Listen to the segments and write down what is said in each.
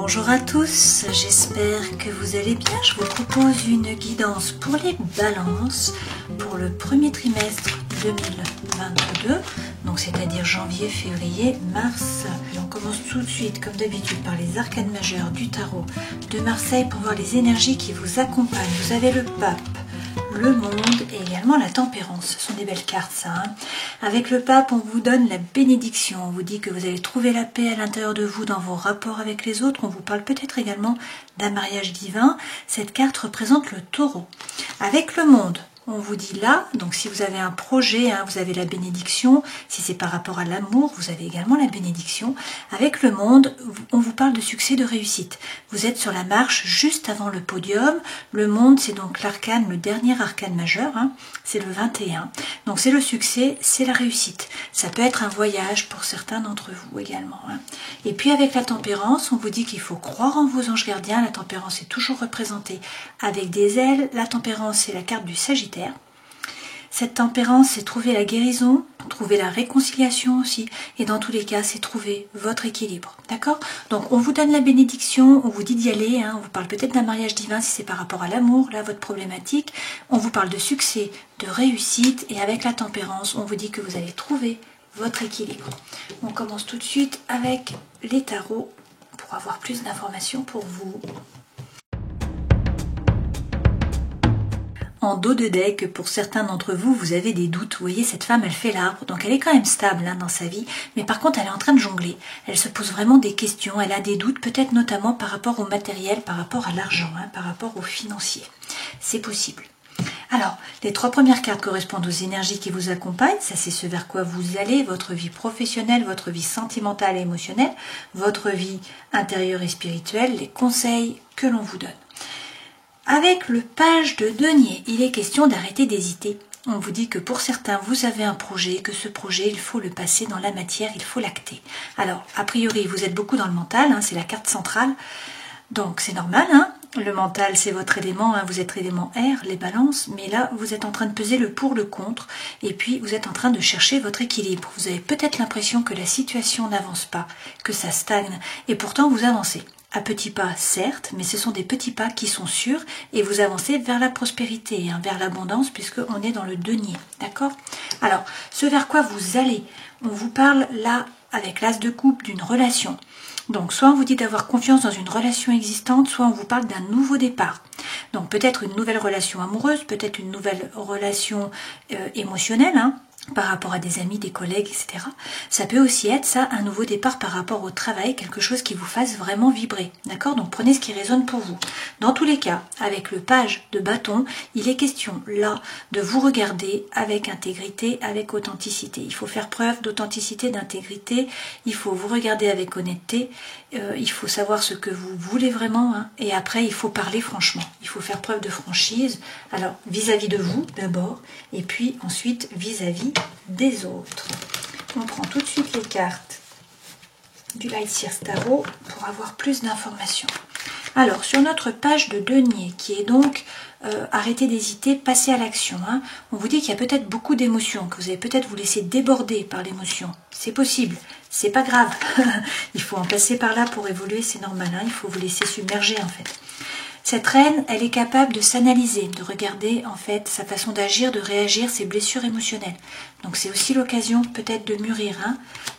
Bonjour à tous, j'espère que vous allez bien. Je vous propose une guidance pour les balances pour le premier trimestre 2022, donc c'est-à-dire janvier, février, mars. Et on commence tout de suite, comme d'habitude, par les arcanes majeures du tarot de Marseille pour voir les énergies qui vous accompagnent. Vous avez le pape, le monde et également la tempérance. Ce sont des belles cartes, ça. Avec le pape, on vous donne la bénédiction. On vous dit que vous allez trouver la paix à l'intérieur de vous dans vos rapports avec les autres. On vous parle peut-être également d'un mariage divin. Cette carte représente le taureau. Avec le monde, on vous dit là, donc si vous avez un projet, vous avez la bénédiction. Si c'est par rapport à l'amour, vous avez également la bénédiction. Avec le monde, on vous parle de succès, de réussite. Vous êtes sur la marche juste avant le podium. Le monde, c'est donc l'arcane, le dernier arcane majeur, c'est le 21. Donc c'est le succès, c'est la réussite. Ça peut être un voyage pour certains d'entre vous également. Et puis avec la tempérance, on vous dit qu'il faut croire en vos anges gardiens. La tempérance est toujours représentée avec des ailes. La tempérance, c'est la carte du Sagittaire. Cette tempérance, c'est trouver la guérison, trouver la réconciliation aussi, et dans tous les cas, c'est trouver votre équilibre, d'accord? Donc, on vous donne la bénédiction, on vous dit d'y aller, on vous parle peut-être d'un mariage divin si c'est par rapport à l'amour, là, votre problématique, on vous parle de succès, de réussite, et avec la tempérance, on vous dit que vous allez trouver votre équilibre. On commence tout de suite avec les tarots pour avoir plus d'informations pour vous. En dos de deck, pour certains d'entre vous, vous avez des doutes. Vous voyez, cette femme, elle fait l'arbre, donc elle est quand même stable dans sa vie, mais par contre, elle est en train de jongler. Elle se pose vraiment des questions, elle a des doutes, peut-être notamment par rapport au matériel, par rapport à l'argent, par rapport au financier. C'est possible. Alors, les trois premières cartes correspondent aux énergies qui vous accompagnent. Ça, c'est ce vers quoi vous allez, votre vie professionnelle, votre vie sentimentale et émotionnelle, votre vie intérieure et spirituelle, les conseils que l'on vous donne. Avec le page de denier, il est question d'arrêter d'hésiter. On vous dit que pour certains, vous avez un projet, que ce projet, il faut le passer dans la matière, il faut l'acter. Alors, a priori, vous êtes beaucoup dans le mental, c'est la carte centrale, donc c'est normal. Le mental, c'est votre élément, vous êtes élément air, les balances, mais là, vous êtes en train de peser le pour, le contre, et puis vous êtes en train de chercher votre équilibre. Vous avez peut-être l'impression que la situation n'avance pas, que ça stagne, et pourtant vous avancez. À petits pas, certes, mais ce sont des petits pas qui sont sûrs et vous avancez vers la prospérité, vers l'abondance, puisqu'on est dans le denier, d'accord? Alors, ce vers quoi vous allez, on vous parle là, avec l'as de coupe, d'une relation. Donc, soit on vous dit d'avoir confiance dans une relation existante, soit on vous parle d'un nouveau départ. Donc, peut-être une nouvelle relation amoureuse, peut-être une nouvelle relation émotionnelle, par rapport à des amis, des collègues, etc. Ça peut aussi être ça, un nouveau départ par rapport au travail, quelque chose qui vous fasse vraiment vibrer, d'accord? Donc prenez ce qui résonne pour vous. Dans tous les cas, avec le page de bâton, il est question là de vous regarder avec intégrité, avec authenticité. Il faut faire preuve d'authenticité, d'intégrité, il faut vous regarder avec honnêteté, il faut savoir ce que vous voulez vraiment, et après il faut parler franchement. Il faut faire preuve de franchise, alors vis-à-vis de vous d'abord, et puis ensuite vis-à-vis des autres. On prend tout de suite les cartes du Light Seers Tarot pour avoir plus d'informations. Alors, sur notre page de denier, qui est donc arrêtez d'hésiter, passez à l'action. On vous dit qu'il y a peut-être beaucoup d'émotions, que vous allez peut-être vous laisser déborder par l'émotion. C'est possible, c'est pas grave. Il faut en passer par là pour évoluer, c'est normal. Il faut vous laisser submerger en fait. Cette reine, elle est capable de s'analyser, de regarder en fait sa façon d'agir, de réagir, ses blessures émotionnelles. Donc c'est aussi l'occasion peut-être de mûrir,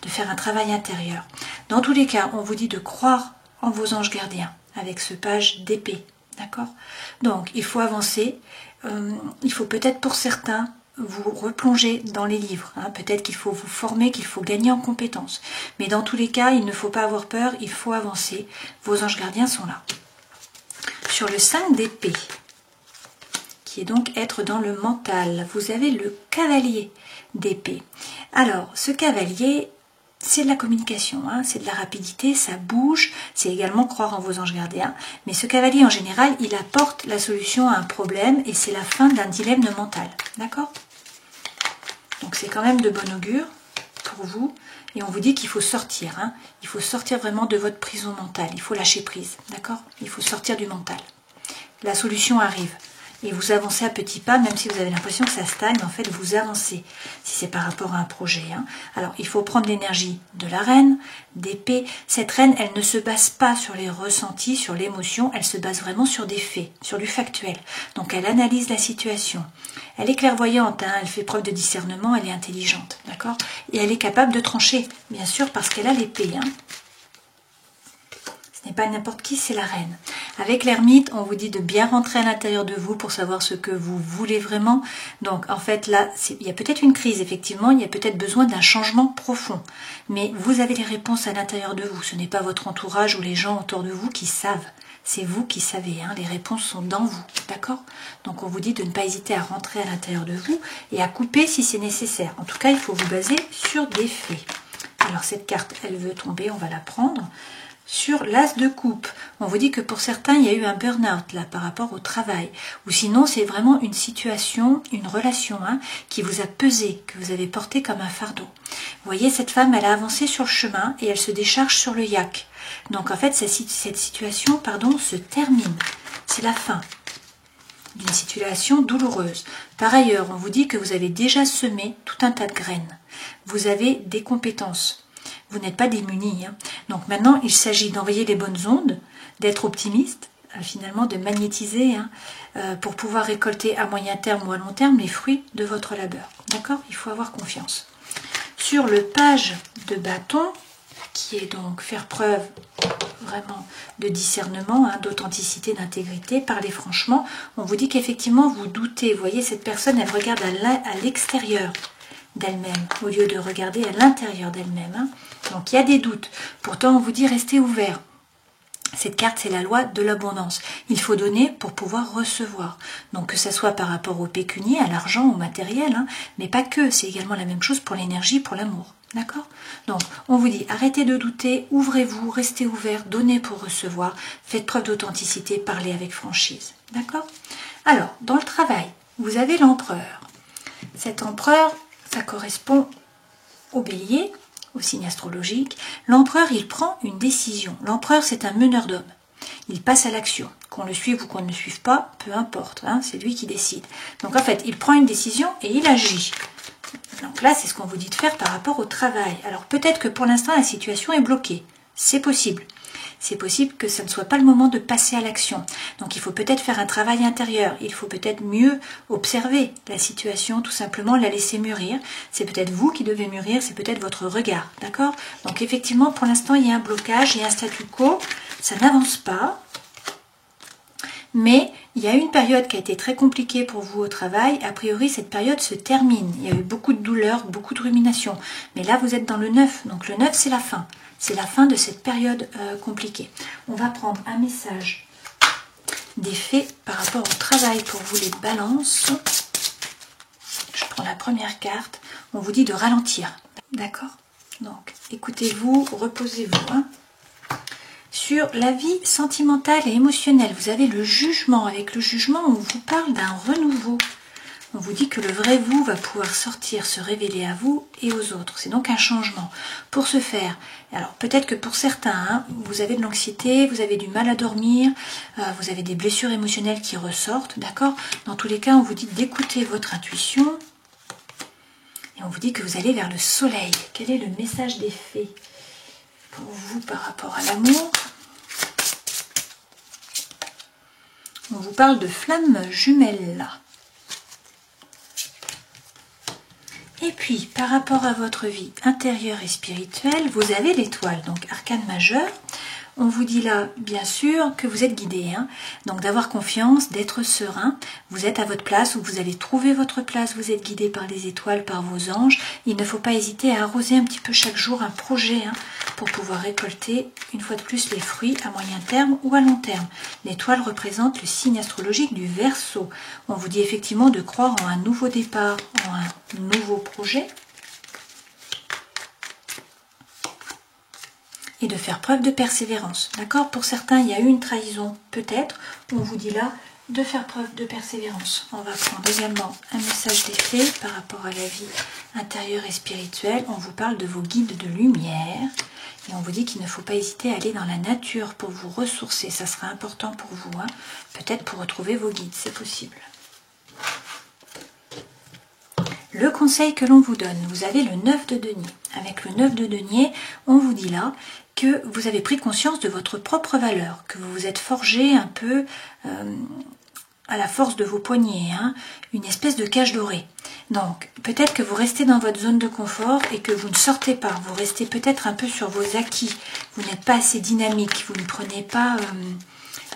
de faire un travail intérieur. Dans tous les cas, on vous dit de croire en vos anges gardiens avec ce page d'épée, d'accord? Donc il faut avancer, il faut peut-être pour certains vous replonger dans les livres, peut-être qu'il faut vous former, qu'il faut gagner en compétences. Mais dans tous les cas, il ne faut pas avoir peur, il faut avancer, vos anges gardiens sont là. Sur le 5 d'épée, qui est donc être dans le mental, vous avez le cavalier d'épée. Alors, ce cavalier, c'est de la communication, c'est de la rapidité, ça bouge, c'est également croire en vos anges gardiens. Mais ce cavalier, en général, il apporte la solution à un problème et c'est la fin d'un dilemme mental, d'accord? Donc, c'est quand même de bon augure pour vous. Et on vous dit qu'il faut sortir, il faut sortir vraiment de votre prison mentale, il faut lâcher prise, d'accord? Il faut sortir du mental. La solution arrive. et vous avancez à petits pas, même si vous avez l'impression que ça stagne, en fait vous avancez, si c'est par rapport à un projet. Alors il faut prendre l'énergie de la reine, d'épée. Cette reine, elle ne se base pas sur les ressentis, sur l'émotion, elle se base vraiment sur des faits, sur du factuel. Donc elle analyse la situation. Elle est clairvoyante, elle fait preuve de discernement, elle est intelligente, d'accord? Et elle est capable de trancher, bien sûr, parce qu'elle a l'épée. Ce n'est pas n'importe qui, c'est la reine. Avec l'ermite, on vous dit de bien rentrer à l'intérieur de vous pour savoir ce que vous voulez vraiment. Donc en fait là, il y a peut-être une crise, effectivement, il y a peut-être besoin d'un changement profond. Mais vous avez les réponses à l'intérieur de vous. Ce n'est pas votre entourage ou les gens autour de vous qui savent. C'est vous qui savez, les réponses sont dans vous, d'accord? Donc on vous dit de ne pas hésiter à rentrer à l'intérieur de vous et à couper si c'est nécessaire. En tout cas, il faut vous baser sur des faits. Alors cette carte, elle veut tomber, on va la prendre. Sur l'as de coupe, on vous dit que pour certains, il y a eu un burn-out là par rapport au travail. Ou sinon, c'est vraiment une situation, une relation qui vous a pesé, que vous avez porté comme un fardeau. Vous voyez, cette femme, elle a avancé sur le chemin et elle se décharge sur le yak. Donc en fait, cette situation se termine. C'est la fin d'une situation douloureuse. Par ailleurs, on vous dit que vous avez déjà semé tout un tas de graines. Vous avez des compétences. Vous n'êtes pas démunis. Donc maintenant, il s'agit d'envoyer les bonnes ondes, d'être optimiste, finalement de magnétiser pour pouvoir récolter à moyen terme ou à long terme les fruits de votre labeur. D'accord? Il faut avoir confiance. Sur le page de bâton, qui est donc faire preuve vraiment de discernement, d'authenticité, d'intégrité, parler franchement, on vous dit qu'effectivement vous doutez. Vous voyez, cette personne, elle regarde à l'extérieur d'elle-même, au lieu de regarder à l'intérieur d'elle-même. Donc il y a des doutes. Pourtant, on vous dit restez ouvert. Cette carte, c'est la loi de l'abondance. Il faut donner pour pouvoir recevoir. Donc que ce soit par rapport au pécunier, à l'argent, au matériel, mais pas que. C'est également la même chose pour l'énergie, pour l'amour. D'accord? Donc, on vous dit, arrêtez de douter, ouvrez-vous, restez ouvert, donnez pour recevoir, faites preuve d'authenticité, parlez avec franchise. D'accord? Alors, dans le travail, vous avez l'empereur. Cet empereur, ça correspond au bélier, au signe astrologique. L'empereur, il prend une décision. L'empereur, c'est un meneur d'hommes. Il passe à l'action. Qu'on le suive ou qu'on ne le suive pas, peu importe, c'est lui qui décide. Donc en fait, il prend une décision et il agit. Donc là, c'est ce qu'on vous dit de faire par rapport au travail. Alors peut-être que pour l'instant, la situation est bloquée. C'est possible. C'est possible que ce ne soit pas le moment de passer à l'action. Donc il faut peut-être faire un travail intérieur. Il faut peut-être mieux observer la situation, tout simplement la laisser mûrir. C'est peut-être vous qui devez mûrir, c'est peut-être votre regard. D'accord? Donc effectivement, pour l'instant, il y a un blocage, il y a un statu quo. Ça n'avance pas. Mais il y a eu une période qui a été très compliquée pour vous au travail. A priori, cette période se termine. Il y a eu beaucoup de douleurs, beaucoup de ruminations. Mais là, vous êtes dans le 9. Donc le 9, c'est la fin. C'est la fin de cette période compliquée. On va prendre un message des faits par rapport au travail pour vous les balances. Je prends la première carte. On vous dit de ralentir. D'accord? Donc, écoutez-vous, reposez-vous. Sur la vie sentimentale et émotionnelle, vous avez le jugement. Avec le jugement, on vous parle d'un renouveau. On vous dit que le vrai vous va pouvoir sortir, se révéler à vous et aux autres. C'est donc un changement. Pour ce faire, alors peut-être que pour certains, vous avez de l'anxiété, vous avez du mal à dormir, vous avez des blessures émotionnelles qui ressortent, d'accord? Dans tous les cas, on vous dit d'écouter votre intuition et on vous dit que vous allez vers le soleil. Quel est le message des fées pour vous par rapport à l'amour? On vous parle de flammes jumelles là. Et puis, par rapport à votre vie intérieure et spirituelle, vous avez l'étoile, donc arcane majeur. On vous dit là, bien sûr, que vous êtes guidé. Donc d'avoir confiance, d'être serein. Vous êtes à votre place ou vous allez trouver votre place. Vous êtes guidé par les étoiles, par vos anges. Il ne faut pas hésiter à arroser un petit peu chaque jour un projet pour pouvoir récolter une fois de plus les fruits à moyen terme ou à long terme. L'étoile représente le signe astrologique du Verseau. On vous dit effectivement de croire en un nouveau départ, en un nouveau projet. Et de faire preuve de persévérance. D'accord? Pour certains, il y a eu une trahison, peut-être. On vous dit là de faire preuve de persévérance. On va prendre également un message des fées par rapport à la vie intérieure et spirituelle. On vous parle de vos guides de lumière. Et Et on vous dit qu'il ne faut pas hésiter à aller dans la nature pour vous ressourcer. Ça sera important pour vous. Hein. Peut-être pour retrouver vos guides, c'est possible. Le conseil que l'on vous donne, vous avez le 9 de denier. Avec le 9 de denier, on vous dit là que vous avez pris conscience de votre propre valeur, que vous vous êtes forgé un peu à la force de vos poignets, hein, une espèce de cage dorée. Donc, peut-être que vous restez dans votre zone de confort et que vous ne sortez pas. Vous restez peut-être un peu sur vos acquis. Vous n'êtes pas assez dynamique. Vous ne prenez pas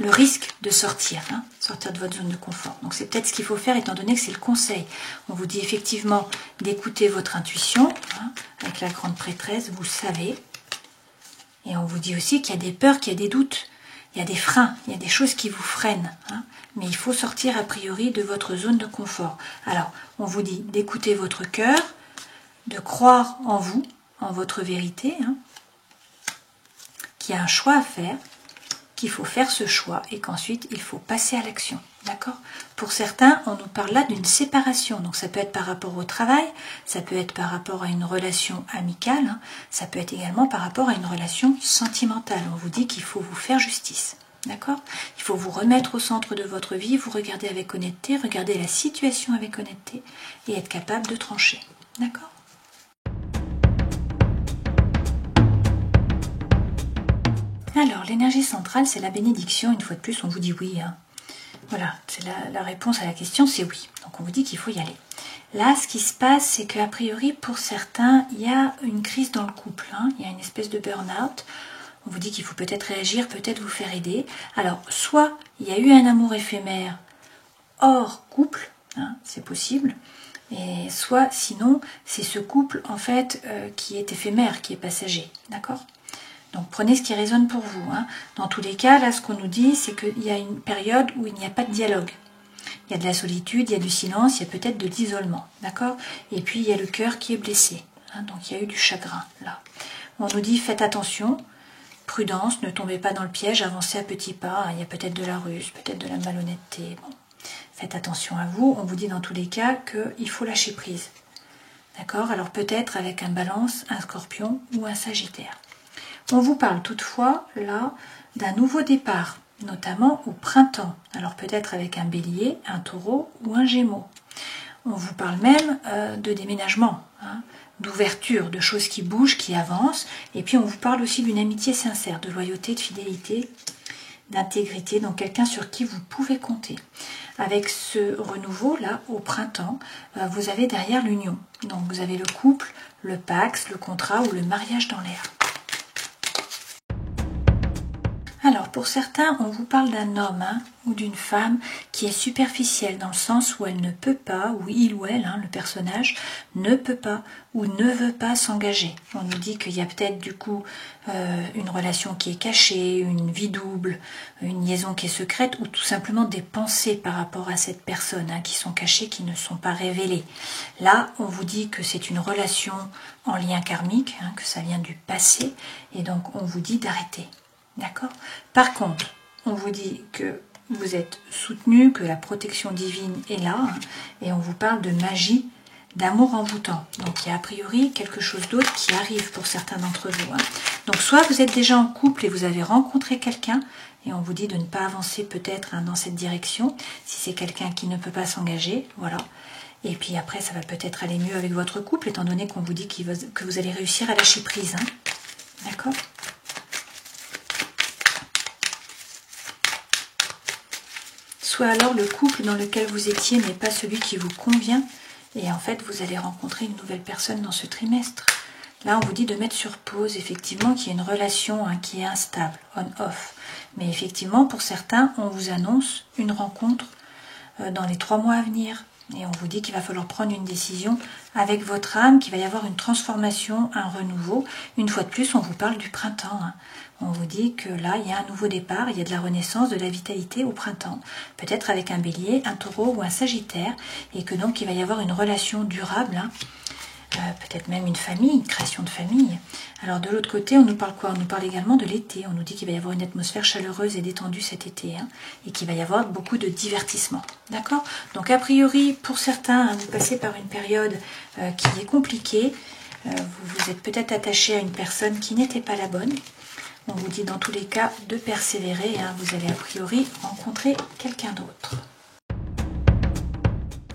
le risque de sortir, hein, sortir de votre zone de confort. Donc, c'est peut-être ce qu'il faut faire étant donné que c'est le conseil. On vous dit effectivement d'écouter votre intuition. Hein, avec la grande prêtresse, vous le savez. Et on vous dit aussi qu'il y a des peurs, qu'il y a des doutes. Il y a des freins, il y a des choses qui vous freinent. Hein, mais il faut sortir a priori de votre zone de confort. Alors, on vous dit d'écouter votre cœur, de croire en vous, en votre vérité, hein, qu'il y a un choix à faire, qu'il faut faire ce choix et qu'ensuite il faut passer à l'action. D'accord ? Pour certains, on nous parle là d'une séparation. Donc ça peut être par rapport au travail, ça peut être par rapport à une relation amicale, hein, ça peut être également par rapport à une relation sentimentale. On vous dit qu'il faut vous faire justice. D'accord ? Il faut vous remettre au centre de votre vie, vous regarder avec honnêteté, regarder la situation avec honnêteté et être capable de trancher. D'accord ? Alors, l'énergie centrale, c'est la bénédiction. Une fois de plus, on vous dit oui. Hein. Voilà, c'est la réponse à la question, c'est oui. Donc, on vous dit qu'il faut y aller. Là, ce qui se passe, c'est qu'a priori, pour certains, il y a une crise dans le couple. Hein. Il y a une espèce de burn-out. On vous dit qu'il faut peut-être réagir, peut-être vous faire aider. Alors, soit il y a eu un amour éphémère hors couple, hein, c'est possible. Et soit, sinon, c'est ce couple, en fait, qui est éphémère, qui est passager. D'accord ? Donc prenez ce qui résonne pour vous. Hein. Dans tous les cas, là, ce qu'on nous dit, c'est qu'il y a une période où il n'y a pas de dialogue. Il y a de la solitude, il y a du silence, il y a peut-être de l'isolement. D'accord ? Et puis, il y a le cœur qui est blessé. Hein, donc, il y a eu du chagrin, là. On nous dit, faites attention, prudence, ne tombez pas dans le piège, avancez à petits pas. Hein, il y a peut-être de la ruse, peut-être de la malhonnêteté. Bon. Faites attention à vous. On vous dit dans tous les cas qu'il faut lâcher prise. D'accord ? Alors, peut-être avec un Balance, un Scorpion ou un Sagittaire. On vous parle toutefois, là, d'un nouveau départ, notamment au printemps. Alors peut-être avec un Bélier, un Taureau ou un Gémeaux. On vous parle même de déménagement, hein, d'ouverture, de choses qui bougent, qui avancent. Et puis on vous parle aussi d'une amitié sincère, de loyauté, de fidélité, d'intégrité, donc quelqu'un sur qui vous pouvez compter. Avec ce renouveau-là, au printemps, vous avez derrière l'union. Donc vous avez le couple, le pax, le contrat ou le mariage dans l'air. Alors, pour certains, on vous parle d'un homme hein, ou d'une femme qui est superficielle dans le sens où elle ne peut pas, ou il ou elle, hein, le personnage, ne peut pas ou ne veut pas s'engager. On nous dit qu'il y a peut-être du coup une relation qui est cachée, une vie double, une liaison qui est secrète ou tout simplement des pensées par rapport à cette personne hein, qui sont cachées, qui ne sont pas révélées. Là, on vous dit que c'est une relation en lien karmique, hein, que ça vient du passé et donc on vous dit d'arrêter. D'accord ? Par contre, on vous dit que vous êtes soutenu, que la protection divine est là, hein, et on vous parle de magie, d'amour envoûtant. Donc il y a a priori quelque chose d'autre qui arrive pour certains d'entre vous. Hein. Donc soit vous êtes déjà en couple et vous avez rencontré quelqu'un, et on vous dit de ne pas avancer peut-être hein, dans cette direction, si c'est quelqu'un qui ne peut pas s'engager, voilà. Et puis après, ça va peut-être aller mieux avec votre couple, étant donné qu'on vous dit que vous allez réussir à lâcher prise. Hein. D'accord ? Soit alors le couple dans lequel vous étiez n'est pas celui qui vous convient et en fait vous allez rencontrer une nouvelle personne dans ce trimestre. Là on vous dit de mettre sur pause effectivement qu'il y a une relation hein, qui est instable, on-off. Mais effectivement pour certains on vous annonce une rencontre dans les 3 mois à venir. Et on vous dit qu'il va falloir prendre une décision avec votre âme, qu'il va y avoir une transformation, un renouveau. Une fois de plus, on vous parle du printemps. Hein. On vous dit que là, il y a un nouveau départ, il y a de la renaissance, de la vitalité au printemps. Peut-être avec un bélier, un taureau ou un sagittaire. Et que donc, il va y avoir une relation durable. Hein. Peut-être même une famille, une création de famille. Alors de l'autre côté, on nous parle quoi ? On nous parle également de l'été. On nous dit qu'il va y avoir une atmosphère chaleureuse et détendue cet été. Hein, et qu'il va y avoir beaucoup de divertissement. D'accord ? Donc a priori, pour certains, vous passez par une période qui est compliquée. Vous vous êtes peut-être attaché à une personne qui n'était pas la bonne. On vous dit dans tous les cas de persévérer, hein. Vous allez a priori rencontrer quelqu'un d'autre.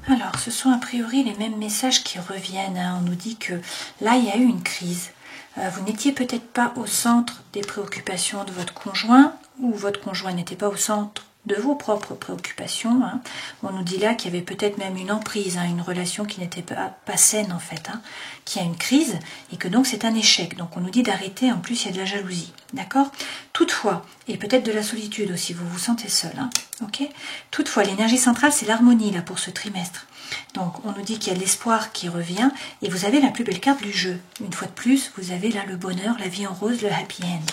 Alors, ce sont a priori les mêmes messages qui reviennent, hein. On nous dit que là, il y a eu une crise. Vous n'étiez peut-être pas au centre des préoccupations de votre conjoint, ou votre conjoint n'était pas au centre de vos propres préoccupations, hein. On nous dit là qu'il y avait peut-être même une emprise, hein, une relation qui n'était pas saine en fait, hein, qu'il y a une crise et que donc c'est un échec. Donc on nous dit d'arrêter, en plus il y a de la jalousie, d'accord? Toutefois, et peut-être de la solitude aussi, vous vous sentez seul, hein, ok? Toutefois, l'énergie centrale c'est l'harmonie là pour ce trimestre. Donc on nous dit qu'il y a de l'espoir qui revient et vous avez la plus belle carte du jeu. Une fois de plus, vous avez là le bonheur, la vie en rose, le happy end.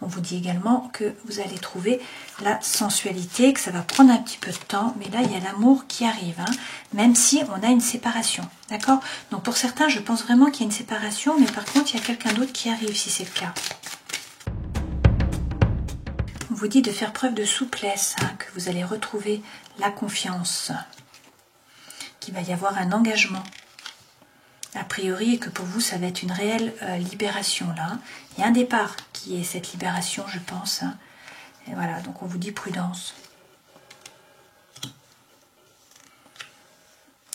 On vous dit également que vous allez trouver la sensualité, que ça va prendre un petit peu de temps, mais là il y a l'amour qui arrive, hein, même si on a une séparation, d'accord? Donc pour certains, je pense vraiment qu'il y a une séparation, mais par contre il y a quelqu'un d'autre qui arrive si c'est le cas. On vous dit de faire preuve de souplesse, hein, que vous allez retrouver la confiance, qu'il va y avoir un engagement, a priori, et que pour vous, ça va être une réelle libération là. Il y a un départ qui est cette libération, je pense, hein. Et voilà, donc on vous dit prudence.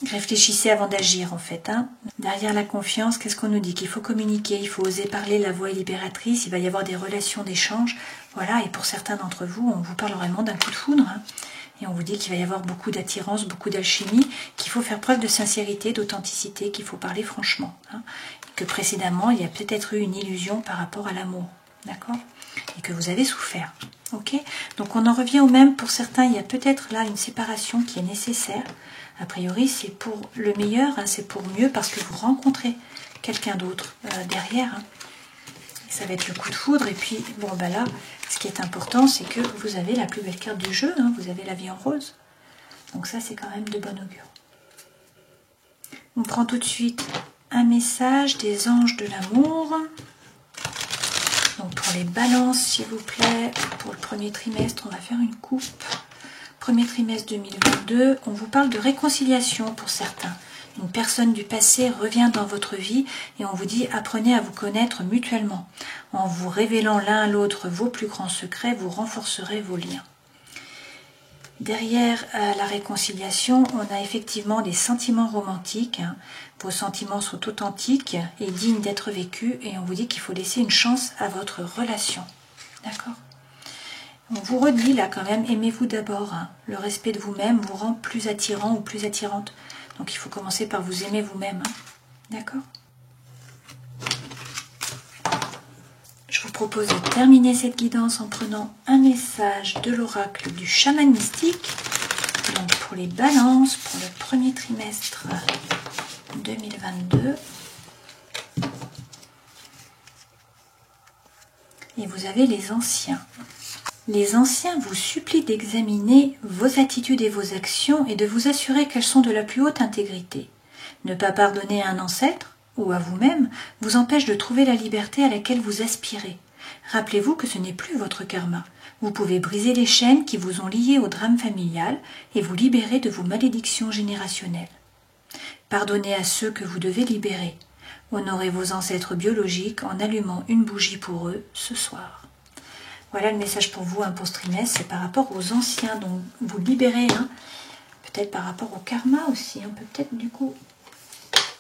Réfléchissez avant d'agir en fait, hein. Derrière la confiance, qu'est-ce qu'on nous dit? Qu'il faut communiquer, il faut oser parler, la voix est libératrice, il va y avoir des relations d'échange. Voilà, et pour certains d'entre vous, on vous parle vraiment d'un coup de foudre, hein. Et on vous dit qu'il va y avoir beaucoup d'attirance, beaucoup d'alchimie, qu'il faut faire preuve de sincérité, d'authenticité, qu'il faut parler franchement, hein. Que précédemment, il y a peut-être eu une illusion par rapport à l'amour, d'accord? Et que vous avez souffert, ok? Donc on en revient au même, pour certains, il y a peut-être là une séparation qui est nécessaire. A priori, c'est pour le meilleur, hein, c'est pour mieux, parce que vous rencontrez quelqu'un d'autre derrière, hein. Ça va être le coup de foudre. Et puis, bon, ben là, ce qui est important, c'est que vous avez la plus belle carte du jeu, hein, vous avez la vie en rose. Donc ça, c'est quand même de bon augure. On prend tout de suite un message des anges de l'amour. Donc pour les balances, s'il vous plaît, pour le premier trimestre, on va faire une coupe. Premier trimestre 2022, on vous parle de réconciliation pour certains. Une personne du passé revient dans votre vie et on vous dit apprenez à vous connaître mutuellement. En vous révélant l'un à l'autre vos plus grands secrets, vous renforcerez vos liens. Derrière la réconciliation, on a effectivement des sentiments romantiques, hein. Vos sentiments sont authentiques et dignes d'être vécus et on vous dit qu'il faut laisser une chance à votre relation. D'accord ? On vous redit là quand même, aimez-vous d'abord, hein. Le respect de vous-même vous rend plus attirant ou plus attirante. Donc il faut commencer par vous aimer vous-même, hein. D'accord ? Je vous propose de terminer cette guidance en prenant un message de l'oracle du chaman mystique. Donc pour les balances, pour le premier trimestre 2022. Et vous avez les anciens. Les anciens vous supplient d'examiner vos attitudes et vos actions et de vous assurer qu'elles sont de la plus haute intégrité. Ne pas pardonner à un ancêtre ou à vous-même vous empêche de trouver la liberté à laquelle vous aspirez. Rappelez-vous que ce n'est plus votre karma. Vous pouvez briser les chaînes qui vous ont lié au drame familial et vous libérer de vos malédictions générationnelles. Pardonnez à ceux que vous devez libérer. Honorez vos ancêtres biologiques en allumant une bougie pour eux ce soir. Voilà le message pour vous, hein, pour ce trimestre, c'est par rapport aux anciens, donc vous libérez, hein, peut-être par rapport au karma aussi. On peut peut-être du coup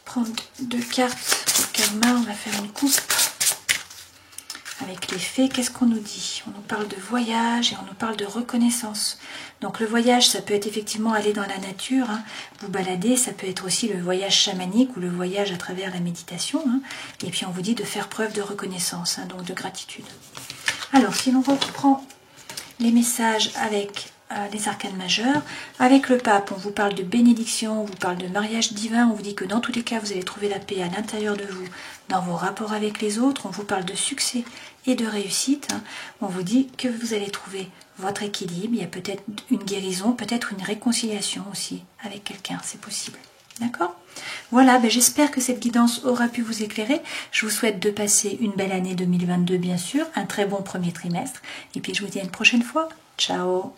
prendre 2 cartes pour karma, on va faire une coupe avec les fées. Qu'est-ce qu'on nous dit? On nous parle de voyage et on nous parle de reconnaissance. Donc le voyage, ça peut être effectivement aller dans la nature, hein, vous balader, ça peut être aussi le voyage chamanique ou le voyage à travers la méditation, hein, et puis on vous dit de faire preuve de reconnaissance, hein, donc de gratitude. Alors, si l'on reprend les messages avec les arcanes majeurs, avec le pape, on vous parle de bénédiction, on vous parle de mariage divin, on vous dit que dans tous les cas, vous allez trouver la paix à l'intérieur de vous, dans vos rapports avec les autres, on vous parle de succès et de réussite, hein. On vous dit que vous allez trouver votre équilibre, il y a peut-être une guérison, peut-être une réconciliation aussi avec quelqu'un, c'est possible. D'accord ? Voilà, j'espère que cette guidance aura pu vous éclairer. Je vous souhaite de passer une belle année 2022, bien sûr, un très bon premier trimestre. Et puis je vous dis à une prochaine fois. Ciao!